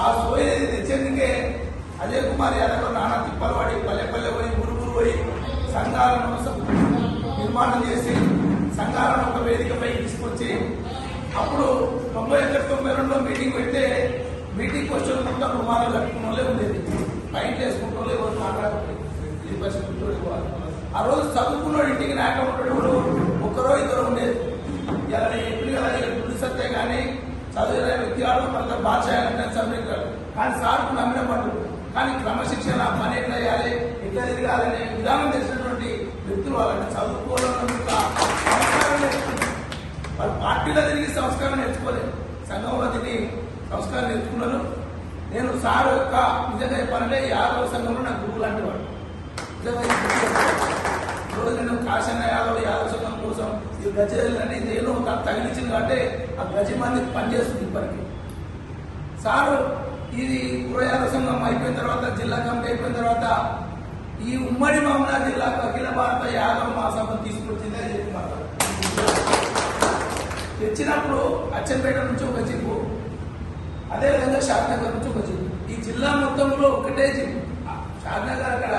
ఆ సోయి తెచ్చేందుకే అజయ్ కుమార్ యాదవ్ నానా తిప్పలు పడి పల్లె పల్లె పోయి ఊరు పోయి సంఘాలను నిర్మాణం చేసి సంఘాలను ఒక వేదికపై తీసుకొచ్చి అప్పుడు 91-92లో మీటింగ్ పెడితే మీటింగ్ వచ్చిన మొత్తం రుమాలు కట్టుకున్న వాళ్ళే ఉండేది, పైంట్ వేసుకుంటూ ఎవరు మాట్లాడుతుంది. ఆ రోజు చదువుకున్నాడు ఇంటికి నాయకుడు ఒక్కరో ఇద్దరు ఉండేది. ఇలా ఎప్పుడు కదా గుడి సత్తే కానీ చదివిన వ్యక్తి ఆడు కొంత బాధ్యాలంటే చదివించాడు. కానీ సార్కు నమ్మిన పట్టు, కానీ క్రమశిక్షణ పని ఎట్లా వేయాలి ఎట్లా తిరగాలనే విధానం తెలిసినటువంటి వ్యక్తులు వాళ్ళంటే చదువుకోవడం సంస్కారం నేర్చుకున్నారు. వాళ్ళు పార్టీలో తిరిగి సంస్కారం నేర్చుకోలేదు, సంఘంలో తిరిగి సంస్కారం నేర్చుకున్నారు. నేను సార్ యొక్క నిజంగా చెప్పాలంటే యాదవ సంఘంలో నాకు గురువు లాంటి వాడు. రోజు నేను కాశన్న యాదవ సంఘం కోసం ఈ గజలని నేను తగిలించింది అంటే ఆ గజ మంది పనిచేస్తుంది ఇప్పటికీ. సారు ఇది యాదవ సంఘం అయిపోయిన తర్వాత జిల్లా కమిటీ అయిపోయిన తర్వాత ఈ ఉమ్మడి మహబూబాబాద్ జిల్లాకు అఖిల భారత యాదవ మహాసభ తీసుకొచ్చింది అని చెప్పి మాట్లాడు. తెచ్చినప్పుడు అచ్చంపేట నుంచి ఒక జీపు, అదేవిధంగా షాద్నగర్ నుంచి ఒక జీపు, ఈ జిల్లా మొత్తంలో ఒకటే జీపు. షాద్నగర్ అక్కడ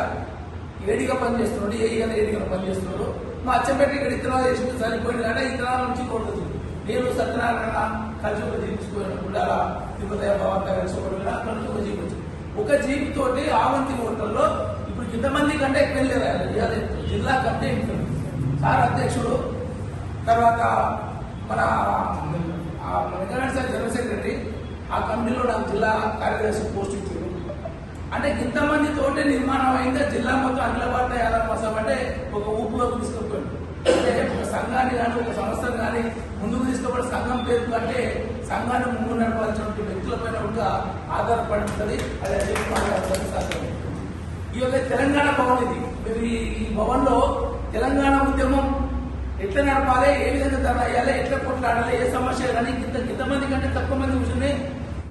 ఏడిగా పనిచేస్తున్నాడు, ఏడిగా పనిచేస్తున్నాడు. మా అచ్చంపేట ఇక్కడ ఇతనాలు చేసి సరిపోయింది అంటే ఇతనాల నుంచి కొడుతుంది. నేను సత్యనారాయణ కలిసి ఒక జీపించుకున్నప్పుడు అలా తిరుపతి భవంత కలిసి అక్కడ నుంచి ఒక జీప్ వచ్చింది. ఒక జీప్ తోటి ఆవంతి హోటల్లో ఇప్పుడు ఇంతమంది కంటే ఎక్కువ వెళ్ళేది జిల్లా కమిటీ సార్ అధ్యక్షుడు, తర్వాత మన వెంకటరెడ్డి సార్ జనరల్ సెక్రటరీ, ఆ కమిటీలో నాకు జిల్లా కార్యదర్శి పోస్ట్ ఇచ్చారు. అంటే ఇంతమంది తోటే నిర్మాణం అయిందే జిల్లా మొత్తం అఖిల భారత యాదవ మహాసభ అంటే ఒక ఊపులోకి తీసుకుపోయాడు. అంటే ఒక సంఘాన్ని కానీ ఒక సంస్థను కానీ ముందుకు తీసుకుపోయిన సంఘం పేరు కంటే సంఘాన్ని ముందు నడపాల్సినటువంటి వ్యక్తులపైన కూడా ఆధారపడి ఉంటుంది. అది అజయ్. ఈ యొక్క తెలంగాణ భవన్ ఇది. ఈ భవన్ లో తెలంగాణ ఉద్యమం ఎట్లా నడపాలి, ఏ విధంగా ధర అయ్యాలి, ఎట్లా కొట్లాడాలి, ఏ సమస్య కానీ ఇంతమంది కంటే తక్కువ మంది కూర్చొని